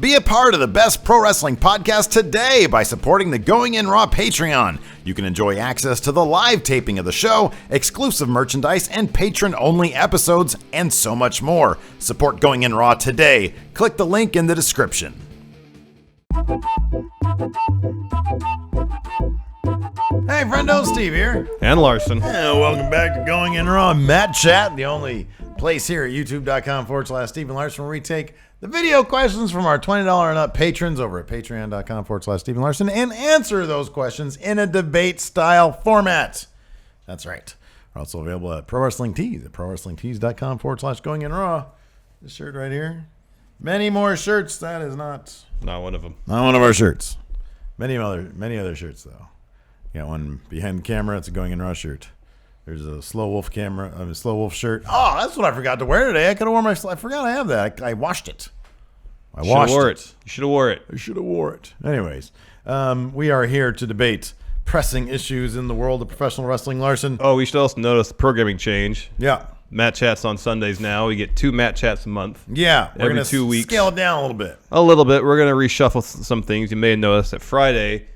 Be a part of the best pro wrestling podcast today by supporting the Going In Raw Patreon. You can enjoy access to the live taping of the show, exclusive merchandise, and patron-only episodes, and so much more. Support Going In Raw today. Click the link in the description. Hey, friendo, Steve here. And Larson. Yeah, welcome back to Going In Raw Matt Chat, the only place here at youtube.com/Stephen Larson, where we take the video questions from our $20 and up patrons over at patreon.com/Stephen Larson and answer those questions in a debate-style format. That's right. We're also available at Pro Wrestling Tees at prowrestlingtees.com/Going In Raw. This shirt right here. Many more shirts. That is not one of them. Not one of our shirts. Many other shirts, though. Got one behind the camera. It's a Going In Raw shirt. There's a Slow Wolf Slow Wolf shirt. Oh, that's what I forgot to wear today. I could have worn I forgot I have that. I washed it. I wore it. You should have wore it. I should have wore it. Anyways, we are here to debate pressing issues in the world of professional wrestling. Larson. Oh, we should also notice the programming change. Yeah. Matt Chats on Sundays now. We get 2 Matt Chats a month. Yeah. We're every 2 weeks. Scale it down a little bit. A little bit. We're going to reshuffle some things. You may have noticed that Friday,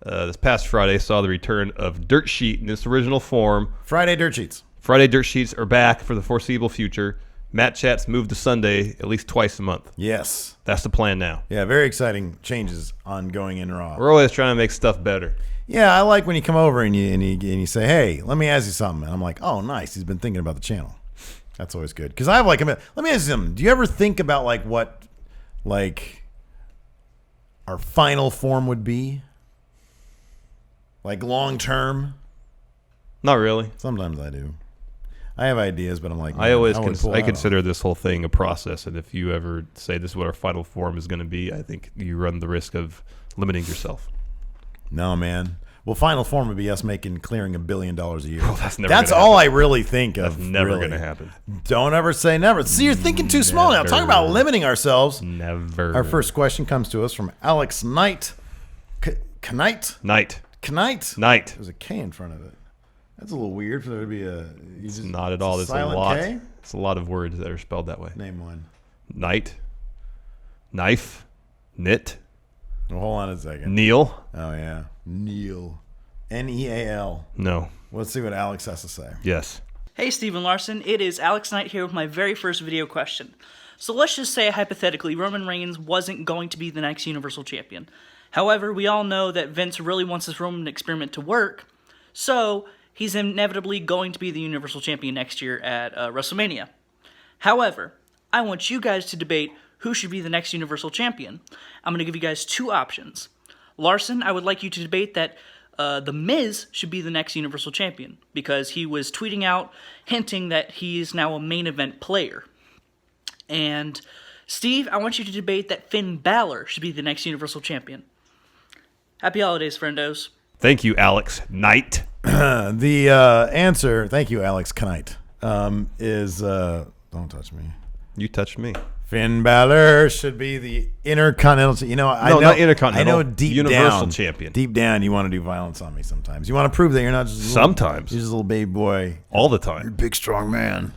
this past Friday, saw the return of Dirt Sheet in its original form. Friday Dirt Sheets. Friday Dirt Sheets are back for the foreseeable future. Matt Chats moved to Sunday at least twice a month. Yes. That's the plan now. Yeah, very exciting changes on Going In Raw. We're always trying to make stuff better. Yeah, I like when you come over and you say, hey, let me ask you something. And I'm like, oh, nice. He's been thinking about the channel. That's always good. Because I have let me ask you something. Do you ever think about what our final form would be? Like long term? Not really. Sometimes I do. I have ideas, but I'm like, I consider this whole thing a process, and if you ever say this is what our final form is going to be, I think you run the risk of limiting yourself. No, man. Well, final form would be us clearing $1 billion a year. Oh, that's all I really think of. That's never going to happen. Don't ever say never. See, you're thinking too small now. Talking about limiting ourselves. Never. Our first question comes to us from Alex Knight. Knight. There's a K in front of it. That's a little weird for there to be It's not at all. There's a lot. K? It's a lot of words that are spelled that way. Name one. Night. Knife. Knit. Well, hold on a second. Neil. Oh, yeah. Neil. Neal. No. Let's see what Alex has to say. Yes. Hey, Stephen Larson. It is Alex Knight here with my very first video question. So let's just say, hypothetically, Roman Reigns wasn't going to be the next Universal Champion. However, we all know that Vince really wants this Roman experiment to work, so he's inevitably going to be the Universal Champion next year at WrestleMania. However, I want you guys to debate who should be the next Universal Champion. I'm going to give you guys 2 options. Larson, I would like you to debate that The Miz should be the next Universal Champion, because he was tweeting out, hinting that he is now a main event player. And Steve, I want you to debate that Finn Balor should be the next Universal Champion. Happy holidays, friendos. Thank you, Alex Knight. The answer, thank you, Alex Knight, is don't touch me. You touched me. Finn Balor should be the Intercontinental. Not Intercontinental. I know Universal Champion. Deep down, you want to do violence on me sometimes. You want to prove that you're not just sometimes. You're just a little baby boy. All the time. You're a big, strong man.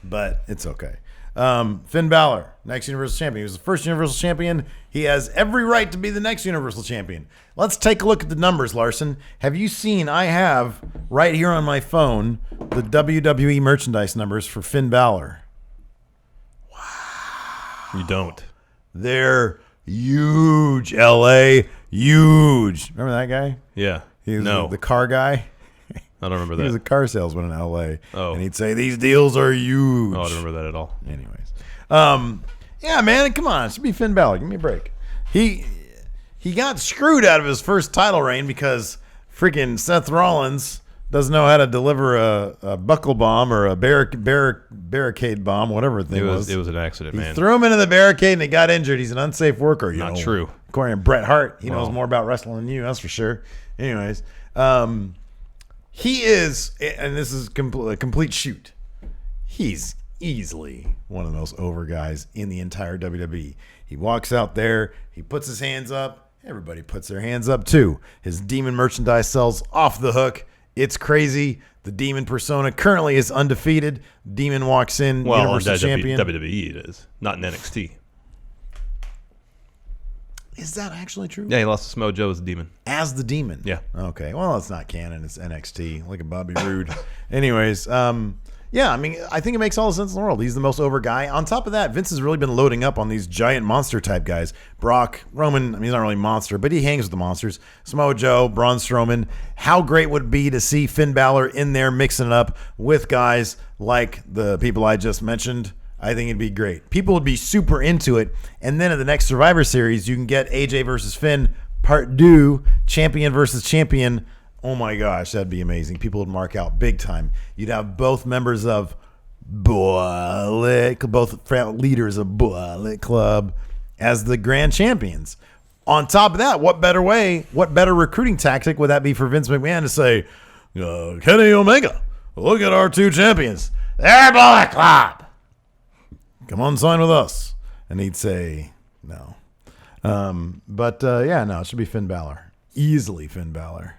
But it's okay. Finn Balor, next Universal Champion. He was the first Universal Champion. He has every right to be the next Universal Champion. Let's take a look at the numbers, Larson. Have you seen, I have right here on my phone, the WWE merchandise numbers for Finn Balor. You don't. They're huge, LA. Huge. Remember that guy? Yeah. He was the car guy. I don't remember that. He was a car salesman in LA. Oh. And he'd say, these deals are huge. Oh, I don't remember that at all. Anyways. Yeah, man, come on. It should be Finn Balor. Give me a break. He got screwed out of his first title reign because freaking Seth Rollins doesn't know how to deliver a buckle bomb or a barricade bomb, whatever the thing was. It was an accident, man. He threw him into the barricade and he got injured. He's an unsafe worker. Not true. According to Bret Hart, he knows more about wrestling than you, that's for sure. Anyways, he is, and this is a complete shoot, he's easily one of the most over guys in the entire WWE. He walks out there, he puts his hands up, everybody puts their hands up too. His demon merchandise sells off the hook. It's crazy. The Demon persona currently is undefeated. Demon walks in, Universal Champion. WWE it is, not in NXT. Is that actually true? Yeah, he lost to Samoa Joe as the Demon. As the Demon? Yeah. Okay. Well, it's not canon. It's NXT. Look at Bobby Roode. Anyways, yeah, I mean, I think it makes all the sense in the world. He's the most over guy. On top of that, Vince has really been loading up on these giant monster type guys. Brock, Roman, I mean, he's not really a monster, but he hangs with the monsters. Samoa Joe, Braun Strowman. How great would it be to see Finn Balor in there mixing it up with guys like the people I just mentioned? I think it'd be great. People would be super into it. And then at the next Survivor Series, you can get AJ versus Finn, part 2, champion versus champion. Oh my gosh, that'd be amazing. People would mark out big time. You'd have both members of Bullet, both leaders of Bullet Club as the grand champions. On top of that, what better recruiting tactic would that be for Vince McMahon to say, Kenny Omega, look at our 2 champions. They're Bullet Club. Come on, sign with us. And he'd say, no. Yeah, no, it should be Finn Balor. Easily Finn Balor.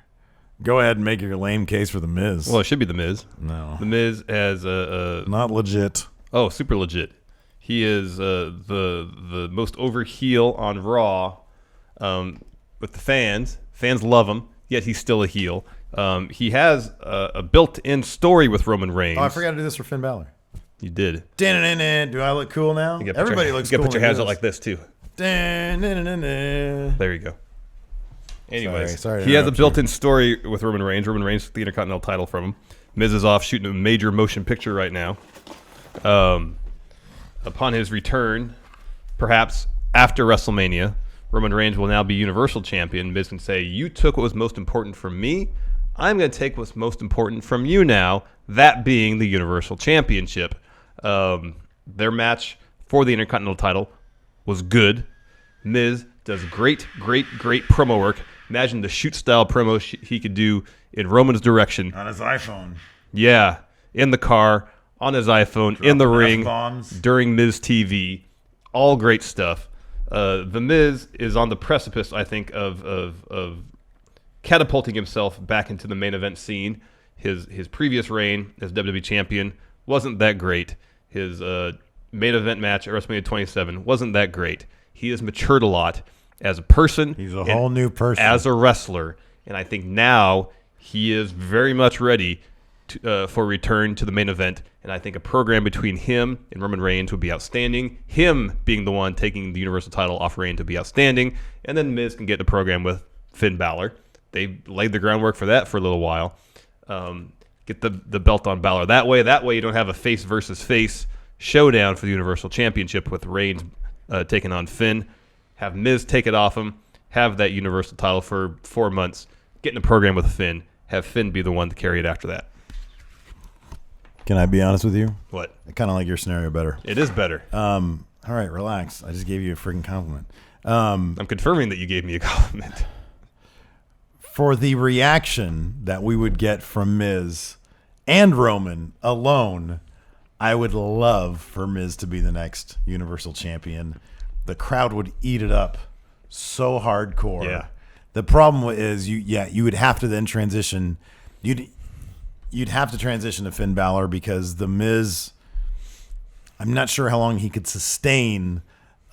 Go ahead and make your lame case for The Miz. Well, it should be The Miz. No. The Miz has a not legit. Oh, super legit. He is the most over heel on Raw with the fans. Fans love him, yet he's still a heel. He has a built-in story with Roman Reigns. Oh, I forgot to do this for Finn Balor. You did. Do I look cool now? Everybody looks cool. You got to put your hands out like this, too. There There you go. Anyways, sorry he has a built-in story with Roman Reigns. Roman Reigns took the Intercontinental title from him. Miz is off shooting a major motion picture right now. Upon his return, perhaps after WrestleMania, Roman Reigns will now be Universal Champion. Miz can say, you took what was most important from me. I'm going to take what's most important from you now, that being the Universal Championship. Their match for the Intercontinental title was good. Miz does great promo work. Imagine the shoot-style promo he could do in Roman's direction. on his iPhone. Yeah, in the car, on his iPhone, in the ring, F-bombs. during Miz TV. All great stuff. The Miz is on the precipice, I think, of catapulting himself back into the main event scene. His previous reign as WWE Champion wasn't that great. His main event match at WrestleMania 27 wasn't that great. He has matured a lot as a person. He's a whole new person. As a wrestler. And I think now he is very much ready for return to the main event. And I think a program between him and Roman Reigns would be outstanding. Him being the one taking the Universal title off Reigns would be outstanding. And then Miz can get the program with Finn Balor. They laid the groundwork for that for a little while. Get the belt on Balor that way. That way you don't have a face versus face showdown for the Universal Championship with Reigns taking on Finn. Have Miz take it off him. Have that Universal title for 4 months. Get in a program with Finn. Have Finn be the one to carry it after that. Can I be honest with you? What? I kind of like your scenario better. It is better. All right, relax. I just gave you a freaking compliment. I'm confirming that you gave me a compliment. For the reaction that we would get from Miz and Roman alone, I would love for Miz to be the next Universal Champion. The crowd would eat it up so hardcore. Yeah. The problem is you would have to then transition. You'd have to transition to Finn Balor because the Miz, I'm not sure how long he could sustain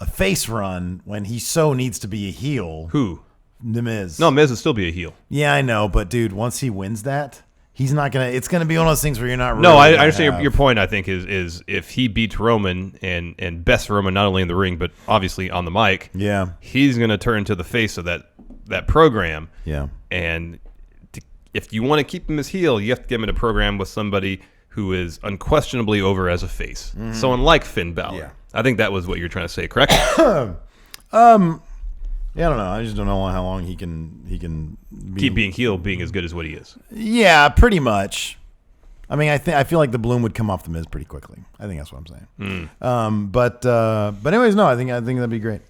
a face run when he so needs to be a heel. Who? The Miz. No, Miz would still be a heel. Yeah, I know, but dude, once he wins that, he's not gonna. It's gonna be one of those things where you're not. Really No, I understand your point. I think is if he beats Roman and bests Roman not only in the ring but obviously on the mic. Yeah, he's gonna turn to the face of that program. Yeah, and if you want to keep him as heel, you have to get him in a program with somebody who is unquestionably over as a face. Mm-hmm. Someone like Finn Balor. Yeah. I think that was what you're trying to say, correct? Yeah, I don't know. I just don't know how long he can keep being heel, being as good as what he is. Yeah, pretty much. I mean, I feel like the bloom would come off the Miz pretty quickly. I think that's what I'm saying. But anyways, no, I think that'd be great.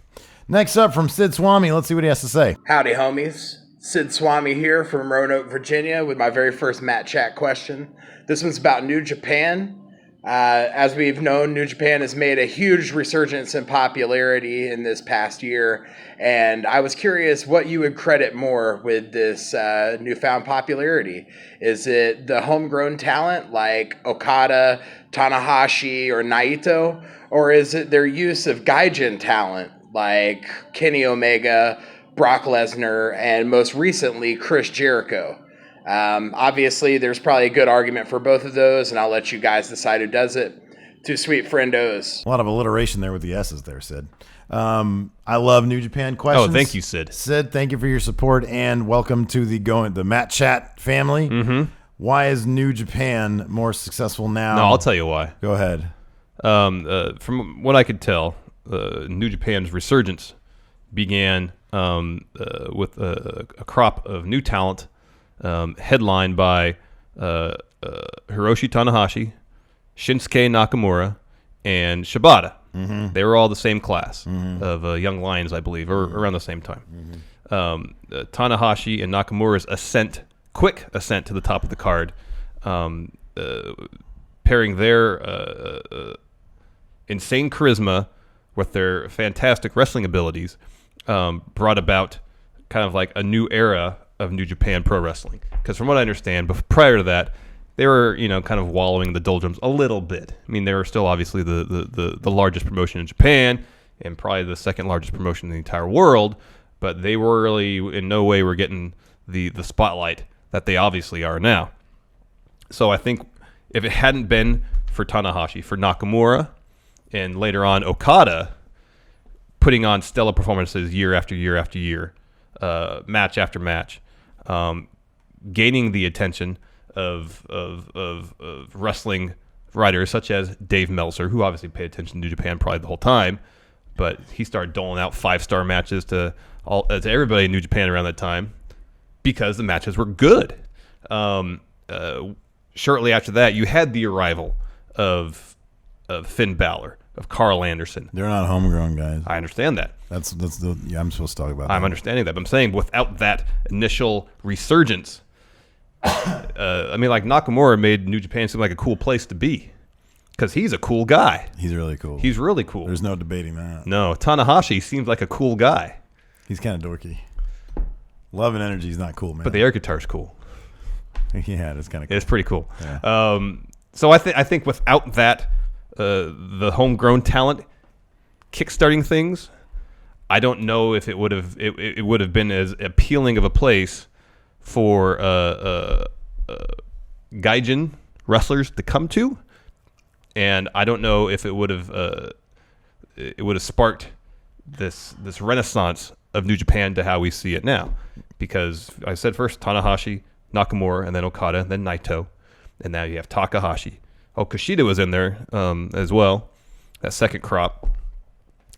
Next up from Sid Swami, let's see what he has to say. Howdy, homies. Sid Swami here from Roanoke, Virginia, with my very first Matt Chat question. This one's about New Japan. As we've known, New Japan has made a huge resurgence in popularity in this past year, and I was curious what you would credit more with this newfound popularity. Is it the homegrown talent like Okada, Tanahashi, or Naito, or is it their use of gaijin talent like Kenny Omega, Brock Lesnar, and most recently Chris Jericho. Obviously, there's probably a good argument for both of those, and I'll let you guys decide who does it. Two sweet friendos. A lot of alliteration there with the S's there, Sid. I love New Japan questions. Oh, thank you, Sid. Sid, thank you for your support, and welcome to the Matt Chat family. Mm-hmm. Why is New Japan more successful now? No, I'll tell you why. Go ahead. From what I could tell, New Japan's resurgence began with a crop of new talent, headlined by Hiroshi Tanahashi, Shinsuke Nakamura, and Shibata. Mm-hmm. They were all the same class of young lions, I believe, or around the same time. Mm-hmm. Tanahashi and Nakamura's quick ascent to the top of the card, pairing their insane charisma with their fantastic wrestling abilities, brought about kind of like a new era of New Japan Pro Wrestling. Because from what I understand, prior to that, they were, kind of wallowing in the doldrums a little bit. I mean, they were still obviously the largest promotion in Japan and probably the second largest promotion in the entire world, but they were really in no way were getting the spotlight that they obviously are now. So I think if it hadn't been for Tanahashi, for Nakamura, and later on Okada putting on stellar performances year after year after year, match after match, gaining the attention of wrestling writers such as Dave Meltzer, who obviously paid attention to Japan probably the whole time, but he started doling out 5-star matches to everybody in New Japan around that time because the matches were good. Shortly after that, you had the arrival of Finn Balor, of Carl Anderson. They're not homegrown guys. I understand that. I'm supposed to talk about that. I'm understanding that. But I'm saying without that initial resurgence, like Nakamura made New Japan seem like a cool place to be because he's a cool guy. He's really cool. He's really cool. There's no debating that. No, Tanahashi seems like a cool guy. He's kind of dorky. Love and Energy is not cool, man. But the air guitar's cool. Yeah, it's kind of cool. It's pretty cool. Yeah. So I think without that, the homegrown talent kickstarting things, I don't know if it would have been as appealing of a place for gaijin wrestlers to come to, and I don't know if it would have sparked this renaissance of New Japan to how we see it now. Because I said first Tanahashi, Nakamura, and then Okada, then Naito, and now you have Takahashi. Oh, Kushida was in there as well, that second crop.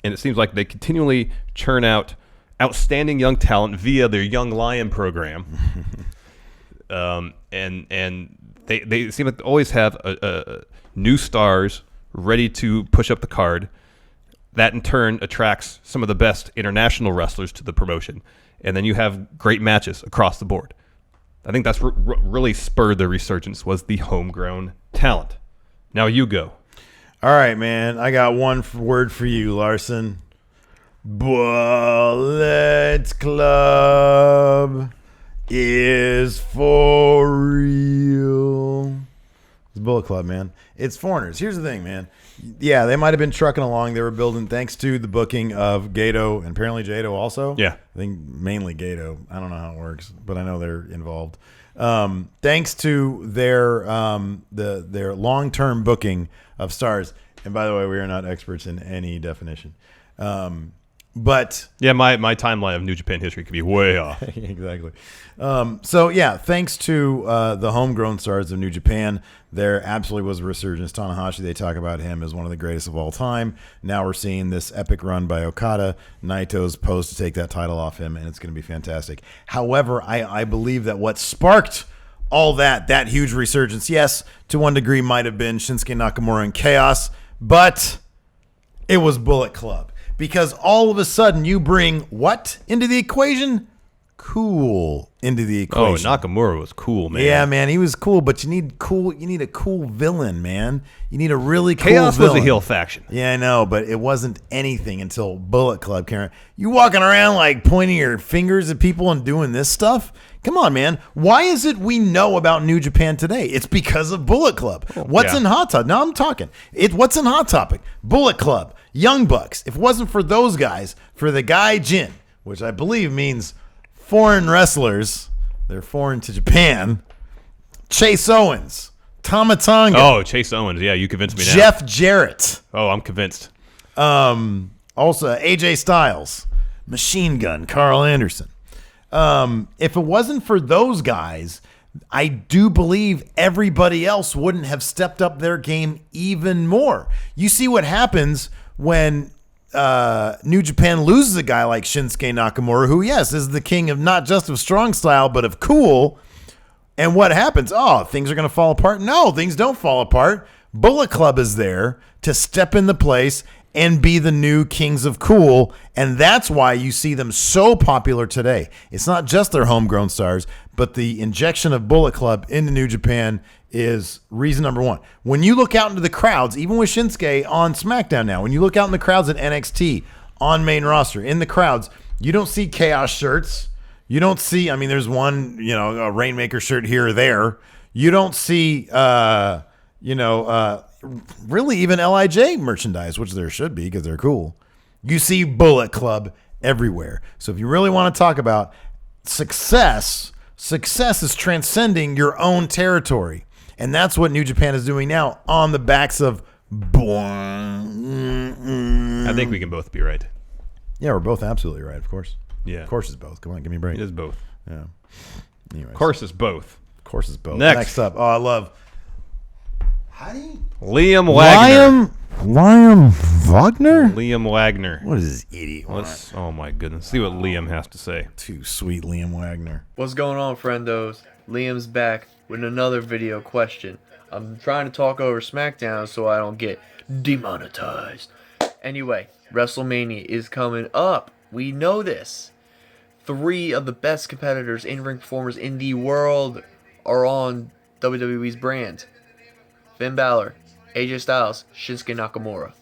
And it seems like they continually churn out outstanding young talent via their Young Lion program. And they seem like they always have new stars ready to push up the card. That in turn attracts some of the best international wrestlers to the promotion. And then you have great matches across the board. I think that's really spurred the resurgence was the homegrown talent. Now you go. All right, man. I got one word for you, Larson. Bullet Club is for real. It's Bullet Club, man. It's foreigners. Here's the thing, man. Yeah, they might have been trucking along. They were building thanks to the booking of Gato and apparently Jado also. Yeah. I think mainly Gato. I don't know how it works, but I know they're involved. Thanks to their long-term booking of stars. And by the way, we are not experts in any definition. But yeah, my timeline of New Japan history could be way off. Exactly. So yeah, thanks to the homegrown stars of New Japan, there absolutely was a resurgence. Tanahashi, they talk about him as one of the greatest of all time. Now we're seeing this epic run by Okada. Naito's posed to take that title off him, and it's going to be fantastic. However, I believe that what sparked all that huge resurgence, yes, to one degree might have been Shinsuke Nakamura and Chaos, but it was Bullet Club. Because all of a sudden you bring what into the equation? Cool into the equation. Oh, Nakamura was cool, man. Yeah, man, he was cool, but you need a cool villain, man. You need a really cool Chaos villain. was a heel faction. Yeah, I know, but it wasn't anything until Bullet Club came around. You walking around like pointing your fingers at people and doing this stuff? Come on, man. Why is it we know about New Japan today? It's because of Bullet Club. What's in Hot Topic? Now I'm talking. What's in Hot Topic? Bullet Club. Young Bucks. If it wasn't for those guys, for the guy Jin, which I believe means foreign wrestlers, they're foreign to Japan, Chase Owens, Tama Tonga. Oh, Chase Owens. Yeah, you convinced me now. Jeff Jarrett. Oh, I'm convinced. Also, AJ Styles, Machine Gun, Carl Anderson. If it wasn't for those guys, I do believe everybody else wouldn't have stepped up their game even more. You see what happens when New Japan loses a guy like Shinsuke Nakamura, who, yes, is the king of not just of strong style, but of cool. And what happens? Oh, things are going to fall apart? No, things don't fall apart. Bullet Club is there to step in the place and be the new kings of cool, and that's why you see them so popular today. It's not just their homegrown stars, but the injection of Bullet Club into New Japan is reason number one. When you look out into the crowds, even with Shinsuke on SmackDown now, when you look out in the crowds at NXT, on main roster, in the crowds, you don't see Chaos shirts. You don't see, I mean, there's one, a Rainmaker shirt here or there. You don't see, really even LIJ merchandise, which there should be because they're cool. You see Bullet Club everywhere. So if you really want to talk about success is transcending your own territory. And that's what New Japan is doing now on the backs of I think we can both be right. Yeah, we're both absolutely right, of course. Yeah. Of course it's both. Come on, give me a break. It is both. Yeah. Anyways. Of course it's both. Of course it's both. Next up. Oh, I love Liam Wagner. Liam Wagner? Liam Wagner. What is this idiot want? Oh my goodness. See what Liam has to say. Too sweet, Liam Wagner. What's going on, friendos? Liam's back with another video question. I'm trying to talk over SmackDown so I don't get demonetized. Anyway, WrestleMania is coming up. We know this. 3 of the best competitors, in-ring performers in the world are on WWE's brand. Finn Balor, AJ Styles, Shinsuke Nakamura.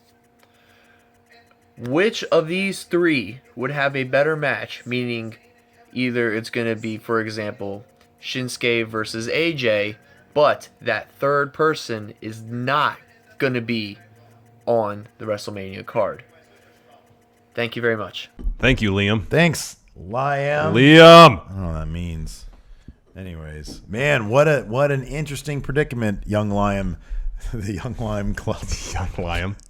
Which of these 3 would have a better match? Meaning, either it's going to be, for example, Shinsuke versus AJ, but that third person is not going to be on the WrestleMania card. Thank you very much. Thank you, Liam. Thanks, Liam. Liam. I don't know what that means. Anyways, man, what an interesting predicament young Liam, the Young Liam Club,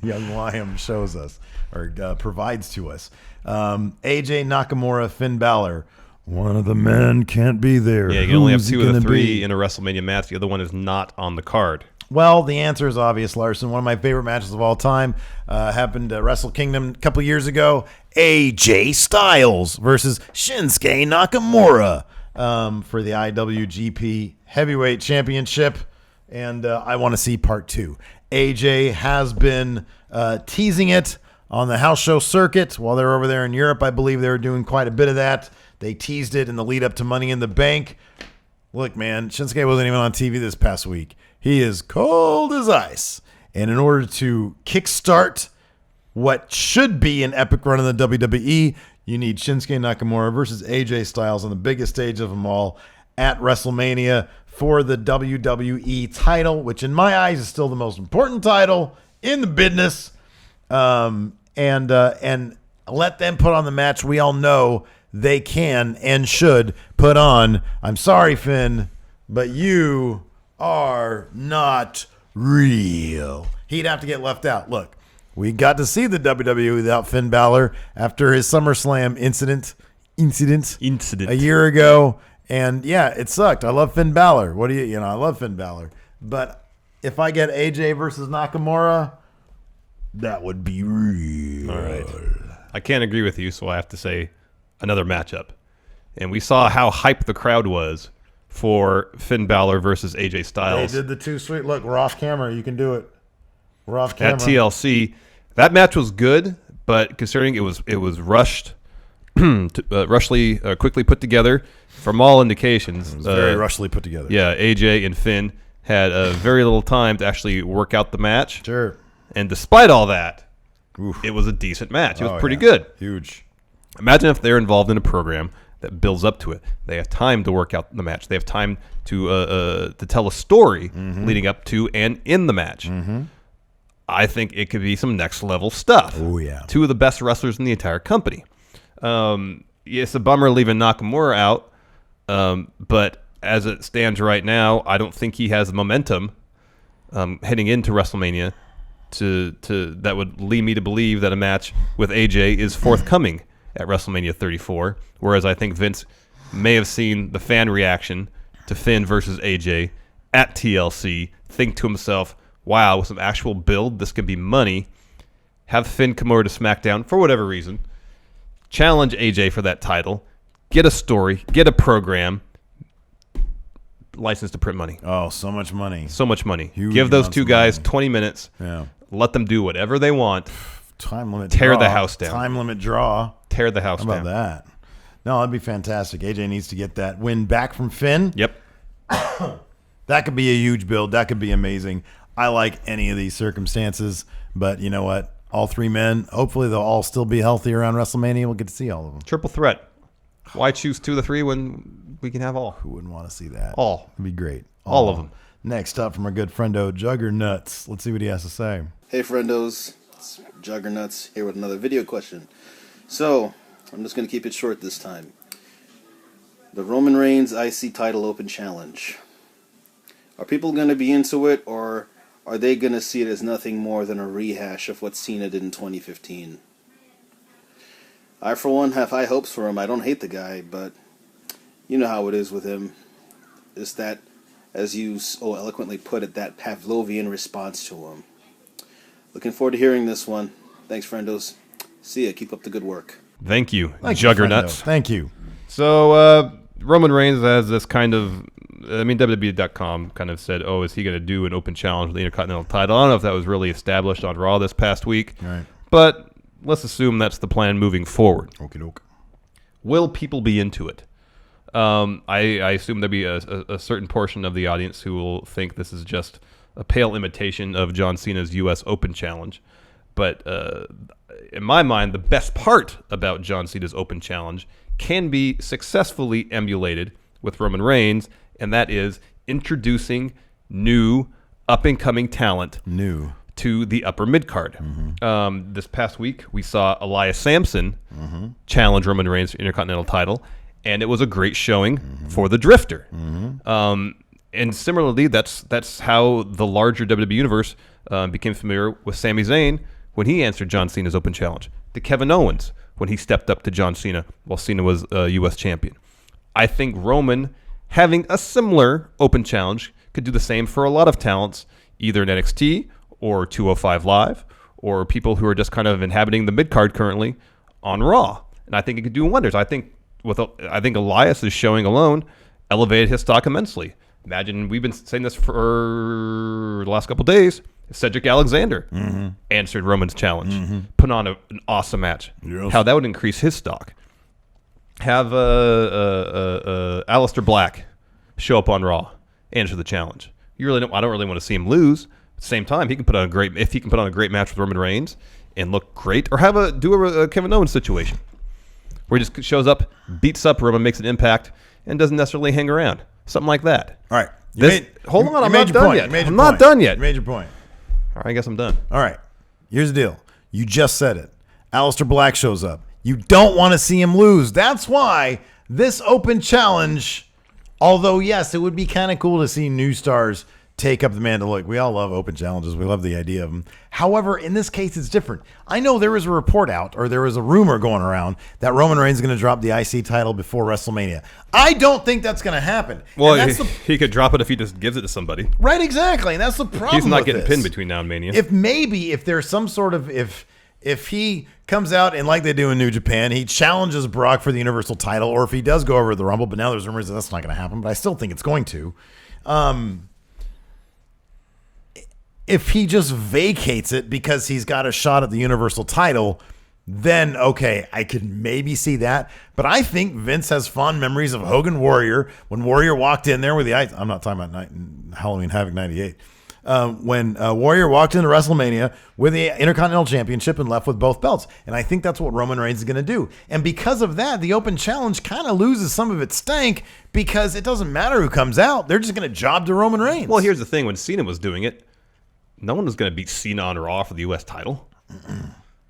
Young Liam shows us or provides to us. AJ Nakamura, Finn Balor. One of the men can't be there. Yeah, you can only have 2 of the 3 in a WrestleMania match. The other one is not on the card. Well, the answer is obvious, Larson. One of my favorite matches of all time happened at Wrestle Kingdom a couple years ago. AJ Styles versus Shinsuke Nakamura for the IWGP Heavyweight Championship. And I want to see part 2. AJ has been teasing it on the house show circuit while they're over there in Europe. I believe they were doing quite a bit of that. They teased it in the lead up to Money in the Bank. Look, man, Shinsuke wasn't even on TV this past week. He is cold as ice. And in order to kickstart what should be an epic run in the WWE, you need Shinsuke Nakamura versus AJ Styles on the biggest stage of them all at WrestleMania for the WWE title, which in my eyes is still the most important title in the business. And let them put on the match we all know they can and should put on. I'm sorry, Finn, but you are not real. He'd have to get left out. Look, we got to see the WWE without Finn Balor after his SummerSlam incident a year ago. And yeah, it sucked. I love Finn Balor. I love Finn Balor. But if I get AJ versus Nakamura, that would be real. All right. I can't agree with you, so I have to say another matchup. And we saw how hyped the crowd was for Finn Balor versus AJ Styles. They did the 2 sweet. Look, we're off camera. You can do it. We're off camera. At TLC. That match was good, but considering it was rushed, quickly put together, from all indications. It was very rushly put together. Yeah, AJ and Finn had very little time to actually work out the match. Sure. And despite all that, it was a decent match. It was pretty good. Huge. Imagine if they're involved in a program that builds up to it. They have time to work out the match. They have time to tell a story leading up to and in the match. I think it could be some next level stuff. Oh, yeah. Two of the best wrestlers in the entire company. It's a bummer leaving Nakamura out, but as it stands right now, I don't think he has the momentum heading into WrestleMania to that would lead me to believe that a match with AJ is forthcoming at WrestleMania 34, whereas I think Vince may have seen the fan reaction to Finn versus AJ at TLC, think to himself, wow, with some actual build, this could be money. Have Finn come over to SmackDown for whatever reason, challenge AJ for that title, get a story, get a program, license to print money. Oh, so much money. So much money. Huge Give those amounts two of guys money. 20 minutes. Yeah. Let them do whatever they want. Time limit Tear draw. the house down. Time limit draw. Tear the house How about down. that? No, that'd be fantastic. AJ needs to get that win back from Finn. Yep. That could be a huge build. That could be amazing. I like any of these circumstances, but you know what? All three men, hopefully they'll all still be healthy around WrestleMania. We'll get to see all of them. Triple threat. Why choose 2 of the 3 when we can have all? Who wouldn't want to see that? All. It'd be great. All of them. Next up from our good friendo, Juggernuts. Let's see what he has to say. Hey friendos, it's Juggernuts here with another video question. So, I'm just going to keep it short this time. The Roman Reigns IC title open challenge. Are people going to be into it, or are they going to see it as nothing more than a rehash of what Cena did in 2015? I, for one, have high hopes for him. I don't hate the guy, but you know how it is with him. It's that, as you so eloquently put it, that Pavlovian response to him. Looking forward to hearing this one. Thanks, friendos. See ya. Keep up the good work. Thank you, Thank you, Juggernuts. friendo. Thank you. So Roman Reigns has this kind of, WWE.com kind of said, oh, is he going to do an open challenge with the Intercontinental title? I don't know if that was really established on Raw this past week. Right. But let's assume that's the plan moving forward. Okie doke. Will people be into it? I assume there'll be a certain portion of the audience who will think this is just a pale imitation of John Cena's U.S. Open Challenge. But in my mind, the best part about John Cena's Open Challenge can be successfully emulated with Roman Reigns, and that is introducing new up-and-coming talent to the upper mid-card. Mm-hmm. This past week, we saw Elias Sampson challenge Roman Reigns for the Intercontinental title, and it was a great showing for the Drifter. And similarly, that's how the larger WWE Universe became familiar with Sami Zayn when he answered John Cena's Open Challenge, to Kevin Owens when he stepped up to John Cena while Cena was U.S. champion. I think Roman having a similar Open Challenge could do the same for a lot of talents, either in NXT or 205 Live, or people who are just kind of inhabiting the mid-card currently on Raw. And I think it could do wonders. I think Elias' showing alone elevated his stock immensely. Imagine, we've been saying this for the last couple days, Cedric Alexander answered Roman's challenge, put on an awesome match. Yes. How that would increase his stock. Have Aleister Black show up on Raw, answer the challenge. I don't really want to see him lose. At the same time, if he can put on a great match with Roman Reigns and look great, or do a Kevin Owens situation where he just shows up, beats up Roman, makes an impact, and doesn't necessarily hang around. Something like that. All right. Hold on, I'm not done yet. I'm not done yet. You made your point. All right, I guess I'm done. All right. Here's the deal. You just said it. Aleister Black shows up. You don't want to see him lose. That's why this open challenge, although, yes, it would be kind of cool to see new stars take up the mantle. Look, we all love open challenges. We love the idea of them. However, in this case, it's different. I know there was a report out, or there was a rumor going around that Roman Reigns is going to drop the IC title before WrestleMania. I don't think that's going to happen. Well, And that's he could drop it if he just gives it to somebody. right, exactly. And that's the problem. He's not with getting this. pinned between now and Mania. If there's some sort of if he comes out and, like they do in New Japan, he challenges Brock for the Universal title, or if he does go over the Rumble, but now there's rumors that that's not going to happen, but I still think it's going to. If he just vacates it because he's got a shot at the Universal title, then okay, I could maybe see that. But I think Vince has fond memories of Hogan Warrior when Warrior walked in there with the I'm not talking about Halloween Havoc 98. When Warrior walked into WrestleMania with the Intercontinental Championship and left with both belts. And I think that's what Roman Reigns is going to do. And because of that, the Open Challenge kind of loses some of its stank because it doesn't matter who comes out. They're just going to job to Roman Reigns. Well, here's the thing. When Cena was doing it, no one was going to beat Cena on Raw for the U.S. title.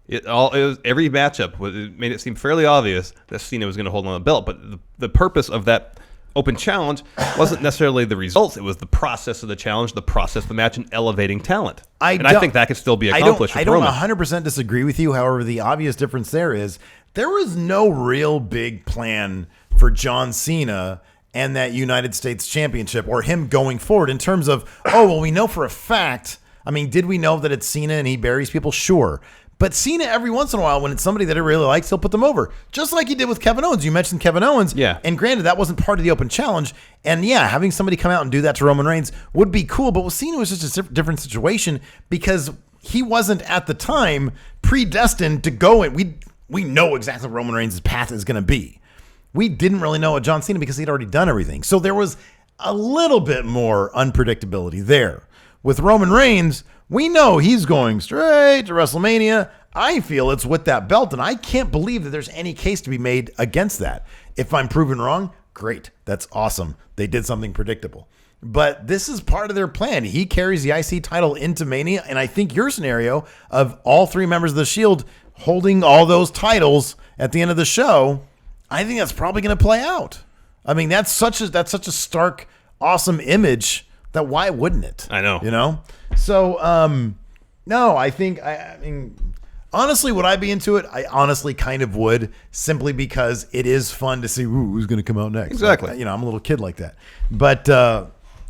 It was every matchup it made it seem fairly obvious that Cena was going to hold on the belt, but the purpose of that open challenge wasn't necessarily the results. It was the process of the challenge, the process of the match, and elevating talent. I think that could still be accomplished. I don't 100% disagree with you. However, the obvious difference there was no real big plan for John Cena and that United States Championship, or him going forward in terms of, we know for a fact. I mean, did we know that it's Cena and he buries people? Sure. But Cena, every once in a while, when it's somebody that he really likes, he'll put them over. Just like he did with Kevin Owens. You mentioned Kevin Owens. Yeah. And granted, that wasn't part of the open challenge. And yeah, having somebody come out and do that to Roman Reigns would be cool. But with Cena, it was just a different situation because he wasn't at the time predestined to go in. We know exactly what Roman Reigns' path is going to be. We didn't really know what John Cena because he'd already done everything. So there was a little bit more unpredictability there. With Roman Reigns, we know he's going straight to WrestleMania. I feel it's with that belt, and I can't believe that there's any case to be made against that. If I'm proven wrong, great. That's awesome. They did something predictable. But this is part of their plan. He carries the IC title into Mania, and I think your scenario of all three members of the Shield holding all those titles at the end of the show, I think that's probably going to play out. I mean, that's such a stark, awesome image that why wouldn't it? I know. You know? So, no, I mean, honestly, would I be into it? I honestly kind of would, simply because it is fun to see who's going to come out next. Exactly. Like, I'm a little kid like that. But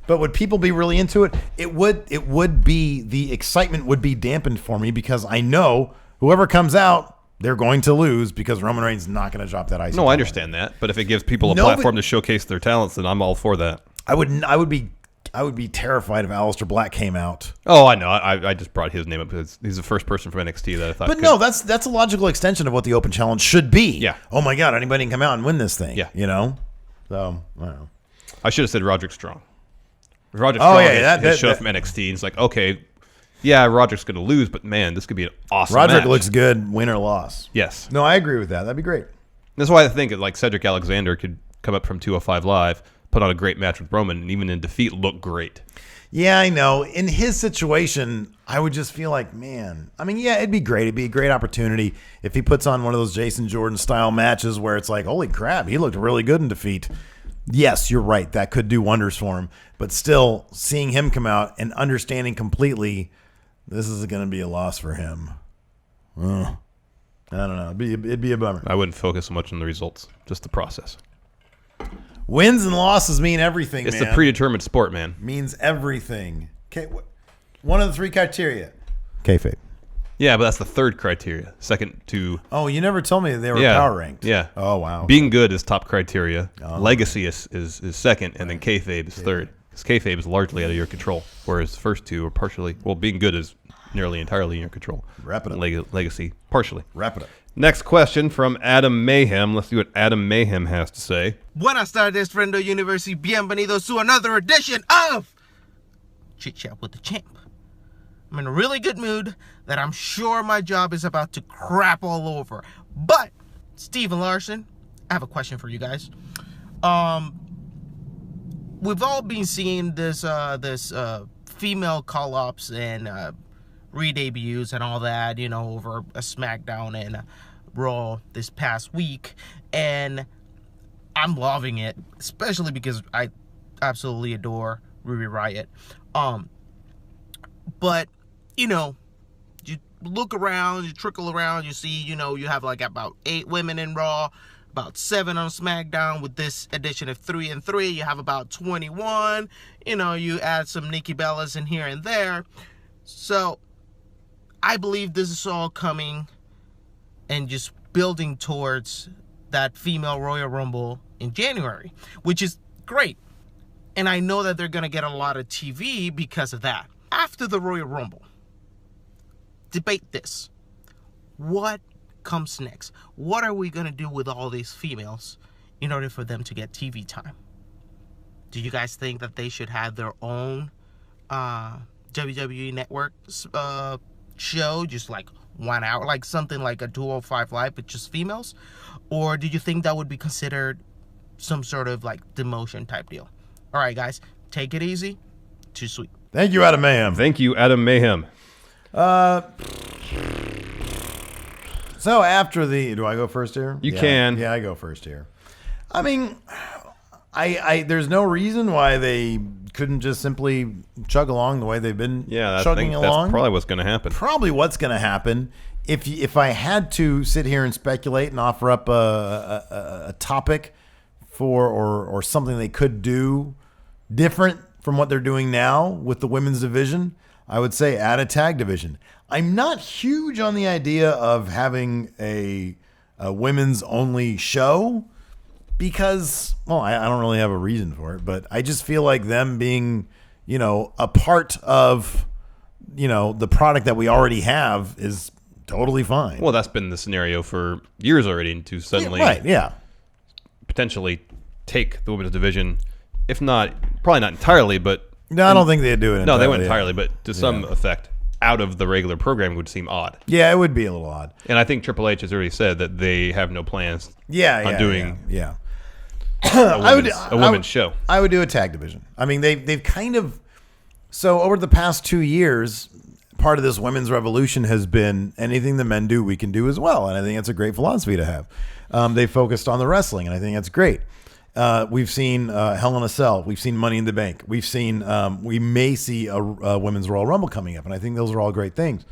would people be really into it? It would be, the excitement would be dampened for me because I know whoever comes out, they're going to lose because Roman Reigns is not going to drop that ice. No, I understand that. But if it gives people a platform to showcase their talents, then I'm all for that. I would be terrified if Aleister Black came out. Oh, I know. I just brought his name up because he's the first person from NXT that I thought. But no, that's a logical extension of what the Open Challenge should be. Yeah. Oh my God, anybody can come out and win this thing. Yeah. You know. So I don't know. I should have said Roderick Strong. Roderick Strong his show from NXT. It's like, okay, yeah, Roderick's going to lose, but man, this could be an awesome Roderick match. looks good, win or loss. Yes. No, I agree with that. That'd be great. That's why I think like Cedric Alexander could come up from 205 Live, put on a great match with Roman, and even in defeat, look great. Yeah, I know. In his situation, I would just feel like, man, I mean, yeah, it'd be great. It'd be a great opportunity if he puts on one of those Jason Jordan style matches where it's like, holy crap, he looked really good in defeat. Yes, you're right. That could do wonders for him. But still, seeing him come out and understanding completely, this is going to be a loss for him. I don't know. It'd be a bummer. I wouldn't focus so much on the results, just the process. Wins and losses mean everything, It's man. the predetermined sport, man. Means everything. Okay, one of the three criteria. Kayfabe. Yeah, but that's the third criteria. Second to... Oh, you never told me they were power ranked. Yeah. Oh, wow. Being good is top criteria. Oh. Legacy is second, and then kayfabe is third. Because kayfabe is largely out of your control, whereas the first two are partially... Well, being good is nearly entirely in your control. Wrap it up. Legacy, partially. Wrap it up. Next question from Adam Mayhem. Let's see what Adam Mayhem has to say. Buenas tardes, Friendo Universe, y bienvenidos to another edition of Chit Chat with the Champ. I'm in a really good mood that I'm sure my job is about to crap all over. But, Steven Larson, I have a question for you guys. We've all been seeing this female call-ups and re-debuts and all that, you know, over a SmackDown and Raw this past week, and I'm loving it, especially because I absolutely adore Ruby Riott. But you know, you look around, you trickle around, you see, you know, you have like about 8 women in Raw, about 7 on SmackDown. With this edition of 3 and 3, you have about 21. You know, you add some Nikki Bellas in here and there. So I believe this is all coming and just building towards that female Royal Rumble in January, which is great. And I know that they're going to get a lot of TV because of that. After the Royal Rumble, debate this. What comes next? What are we going to do with all these females in order for them to get TV time? Do you guys think that they should have their own WWE Network show, just like 1 hour, like something like a 205 Live, but just females? Or do you think that would be considered some sort of like demotion type deal? All right, guys, take it easy. Too sweet. Thank you, Adam Mayhem. Thank you, Adam Mayhem. So after do I go first here? You can. Yeah, I go first here. I mean, there's no reason why they couldn't just simply chug along the way they've been chugging along. That's probably what's going to happen. Probably what's going to happen. If I had to sit here and speculate and offer up a topic for or something they could do different from what they're doing now with the women's division, I would say add a tag division. I'm not huge on the idea of having a women's only show because, well, I don't really have a reason for it, but I just feel like them being, a part of, the product that we already have is totally fine. Well, that's been the scenario for years already, and to suddenly potentially take the women's division, if not, probably not entirely, but... No, I don't think they'd do it entirely. No, they wouldn't entirely, but to some effect, out of the regular program would seem odd. Yeah, it would be a little odd. And I think Triple H has already said that they have no plans on doing a women's show. I would do a tag division. I mean, they've kind of... So over the past 2 years, part of this women's revolution has been anything the men do, we can do as well. And I think that's a great philosophy to have. They focused on the wrestling, and I think that's great. We've seen Hell in a Cell. We've seen Money in the Bank. We've seen, we may see a Women's Royal Rumble coming up, and I think those are all great things.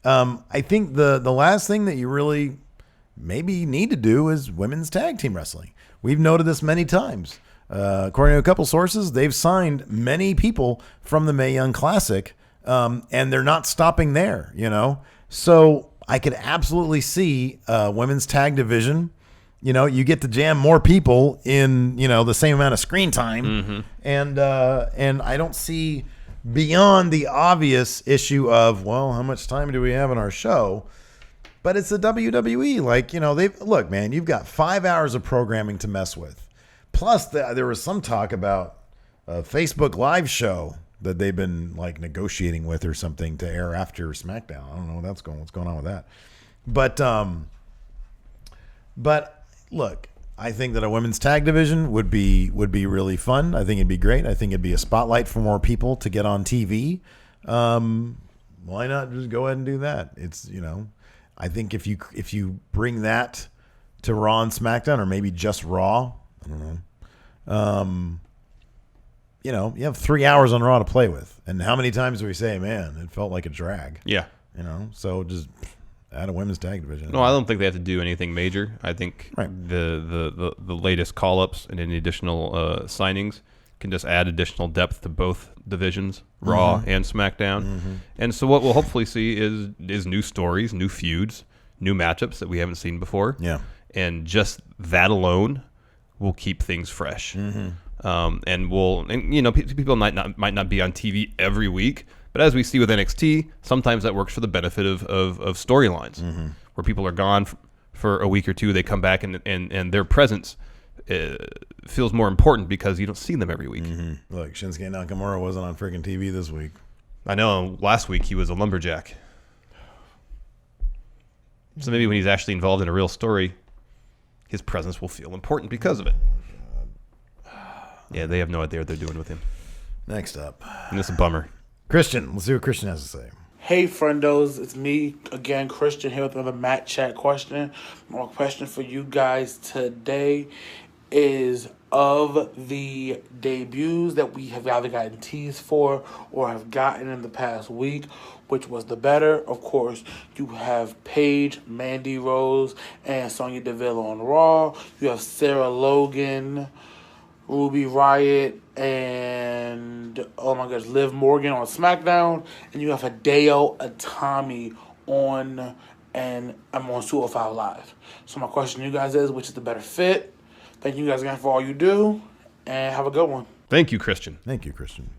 I think the last thing that you really maybe need to do is women's tag team wrestling. We've noted this many times. According to a couple sources, they've signed many people from the Mae Young Classic, and they're not stopping there, So I could absolutely see a women's tag division. You get to jam more people in, the same amount of screen time. And I don't see beyond the obvious issue of, well, how much time do we have in our show? But it's the WWE. Look, man, you've got 5 hours of programming to mess with. Plus, there was some talk about a Facebook Live show that they've been negotiating with or something to air after SmackDown. I don't know what's going on with that. But look, I think that a women's tag division would be really fun. I think it'd be great. I think it'd be a spotlight for more people to get on TV. Why not just go ahead and do that? It's I think if you bring that to Raw and SmackDown, or maybe just Raw, I don't know. You have 3 hours on Raw to play with, and how many times do we say, "Man, it felt like a drag"? Yeah, So just add a women's tag division. No, I don't think they have to do anything major. I think the latest call-ups and any additional signings can just add additional depth to both divisions, Raw and SmackDown. And so what we'll hopefully see is new stories, new feuds, new matchups that we haven't seen before. Yeah. And just that alone will keep things fresh. And people might not be on TV every week. But as we see with NXT, sometimes that works for the benefit of storylines, where people are gone for a week or two. They come back and their presence feels more important because you don't see them every week. Look, Shinsuke Nakamura wasn't on freaking TV this week. I know. Last week he was a lumberjack. So maybe when he's actually involved in a real story, his presence will feel important because of it. Yeah, they have no idea what they're doing with him. Next up. And it's a bummer. Christian, let's see what Christian has to say. Hey, friendos, it's me again, Christian, here with another Matt Chat question. My question for you guys today is, of the debuts that we have either gotten teased for or have gotten in the past week, which was the better? Of course, you have Paige, Mandy Rose, and Sonya Deville on Raw. You have Sarah Logan, Ruby Riott, and, oh my gosh, Liv Morgan on SmackDown. And you have Hideo Itami on 205 Live. So my question to you guys is, which is the better fit? Thank you guys again for all you do, and have a good one. Thank you, Christian. Thank you, Christian.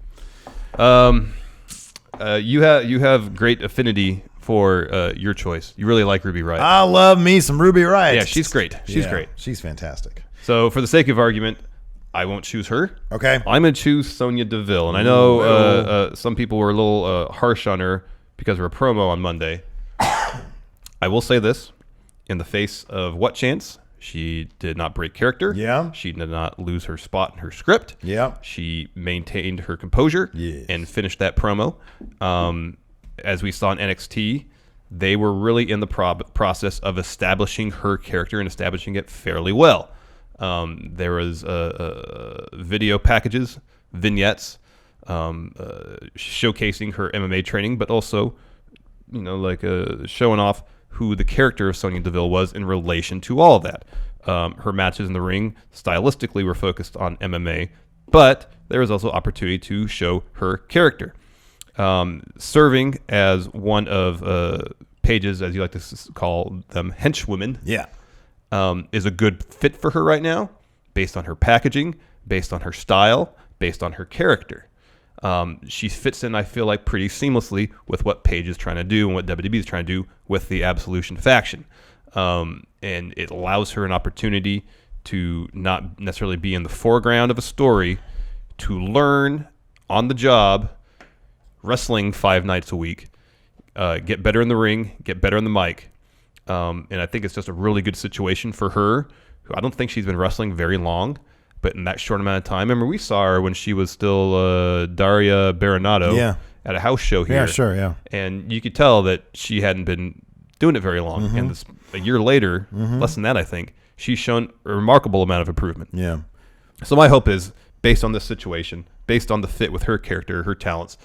You have great affinity for your choice. You really like Ruby Riott. I love me some Ruby Riott. Yeah, she's great. She's great. She's fantastic. So for the sake of argument, I won't choose her. Okay. I'm going to choose Sonya Deville. And I know some people were a little harsh on her because of her promo on Monday. I will say this. In the face of What Chance She did not break character. Yeah. She did not lose her spot in her script. Yeah. She maintained her composure and finished that promo. As we saw in NXT, they were really in the process of establishing her character and establishing it fairly well. There was video packages, vignettes, showcasing her MMA training, but also, showing off who the character of Sonya Deville was in relation to all of that. Her matches in the ring stylistically were focused on MMA, but there was also opportunity to show her character. Serving as one of Paige's, as you like to call them, henchwomen, is a good fit for her right now, based on her packaging, based on her style, based on her character. She fits in, I feel like, pretty seamlessly with what Paige is trying to do and what WWE is trying to do with the Absolution faction. And it allows her an opportunity to not necessarily be in the foreground of a story, to learn on the job, wrestling 5 nights a week, get better in the ring, get better in the mic. And I think it's just a really good situation for her, who I don't think she's been wrestling very long. But in that short amount of time, remember we saw her when she was still Daria Baronato at a house show here. Yeah, sure, yeah. And you could tell that she hadn't been doing it very long. And a year later, less than that, I think, she's shown a remarkable amount of improvement. Yeah. So my hope is, based on this situation, based on the fit with her character, her talents,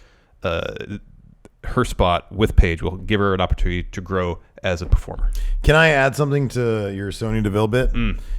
her spot with Paige will give her an opportunity to grow as a performer. Can I add something to your Sonya Deville bit?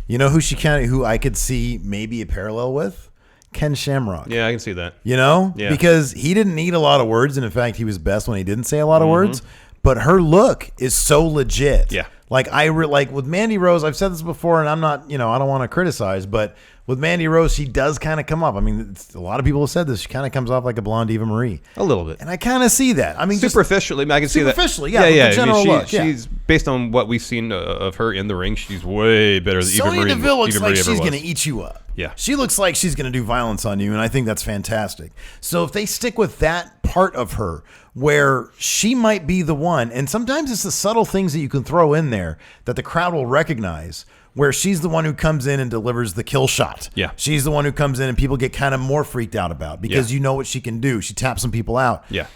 You know who I could see maybe a parallel with? Ken Shamrock. Yeah, I can see that. Yeah. Because he didn't need a lot of words, and in fact, he was best when he didn't say a lot of words. But her look is so legit. Yeah. Like like with Mandy Rose, I've said this before, and I'm not, I don't want to criticize, but with Mandy Rose, she does kind of come off. I mean, a lot of people have said this. She kind of comes off like a blonde Eva Marie. A little bit. And I kind of see that. I mean, superficially, I can see that. Superficially, yeah. The general look. She's based on what we've seen of her in the ring. She's way better than Eva Marie. Sonya Deville looks like she's going to eat you up. Yeah. She looks like she's going to do violence on you, and I think that's fantastic. So if they stick with that part of her, where she might be the one, and sometimes it's the subtle things that you can throw in there that the crowd will recognize, where she's the one who comes in and delivers the kill shot. Yeah. She's the one who comes in and people get kind of more freaked out about because you know what she can do. She taps some people out. Yeah.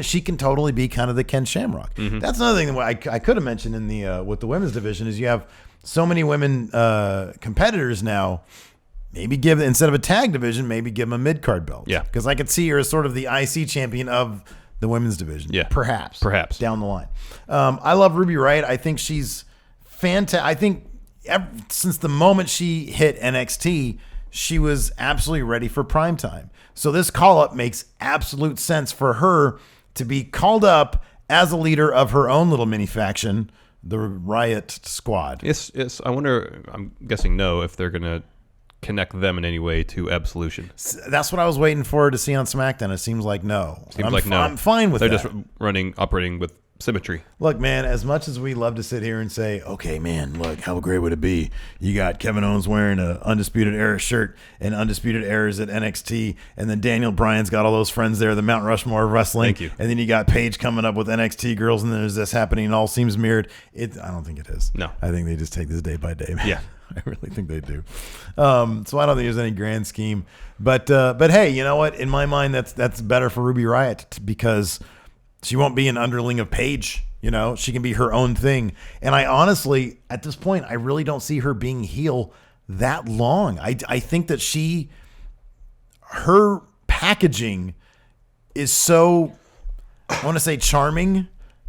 She can totally be kind of the Ken Shamrock. That's another thing that I could have mentioned in the with the women's division is you have so many women competitors now. Maybe instead of a tag division, maybe give them a mid-card belt. Yeah. Because I could see her as sort of the IC champion of the women's division. Yeah. Perhaps. Down the line. I love Ruby Riott. I think she's fantastic. I think since the moment she hit NXT, she was absolutely ready for primetime. So this call-up makes absolute sense for her to be called up as a leader of her own little mini faction, the Riott Squad. Yes. I wonder, I'm guessing no, if they're going to connect them in any way to Absolution. That's what I was waiting for to see on SmackDown. It seems like no. I'm fine with They're that. just operating with symmetry. Look, man, as much as we love to sit here and say, okay, man, look, how great would it be? You got Kevin Owens wearing an Undisputed Era shirt and Undisputed Era's at NXT, and then Daniel Bryan's got all those friends there, the Mount Rushmore of wrestling. Thank you. And then you got Paige coming up with NXT girls, and there's this happening, and all seems mirrored. I don't think it is. No. I think they just take this day by day, man. Yeah. I really think they do. So I don't think there's any grand scheme. But hey, you know what? In my mind, that's better for Ruby Riott because she won't be an underling of Paige. She can be her own thing. And I honestly, at this point, I really don't see her being heel that long. I think that her packaging is so, I want to say charming,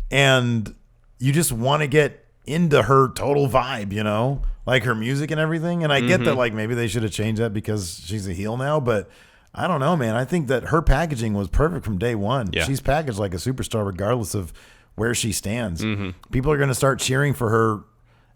and you just want to get into her total vibe, like her music and everything. And I get that, like, maybe they should have changed that because she's a heel now, but I don't know, man. I think that her packaging was perfect from day one. Yeah. She's packaged like a superstar regardless of where she stands. People are going to start cheering for her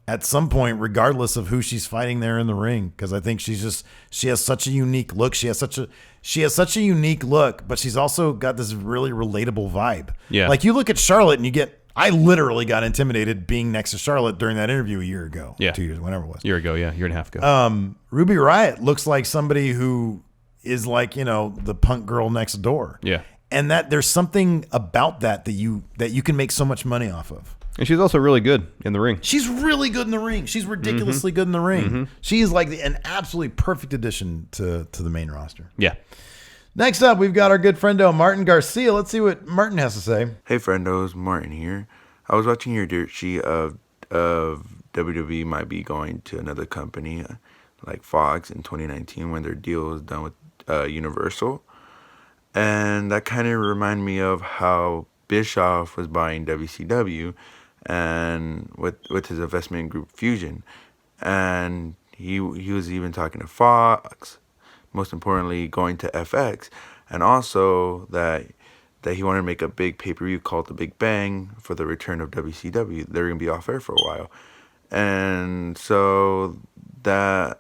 at some point, regardless of who she's fighting there in the ring. Because I think she has such a unique look. She has such a unique look, but she's also got this really relatable vibe. Yeah. Like you look at Charlotte and I literally got intimidated being next to Charlotte during that interview a year ago. Yeah. 2 years, whenever it was. Year and a half ago. Ruby Riott looks like somebody who is like, the punk girl next door. Yeah. And that there's something about that you can make so much money off of. And she's also really good in the ring. She's really good in the ring. She's ridiculously good in the ring. She is like an absolutely perfect addition to the main roster. Yeah. Next up, we've got our good friendo Martin Garcia. Let's see what Martin has to say. Hey friendos, Martin here. I was watching your dirt sheet of WWE might be going to another company like Fox in 2019 when their deal is done with Universal. And that kind of reminded me of how Bischoff was buying WCW and with his investment group Fusion. And he was even talking to Fox, most importantly going to FX, and also that he wanted to make a big pay-per-view called The Big Bang for the return of WCW. They're going to be off air for a while. And so that's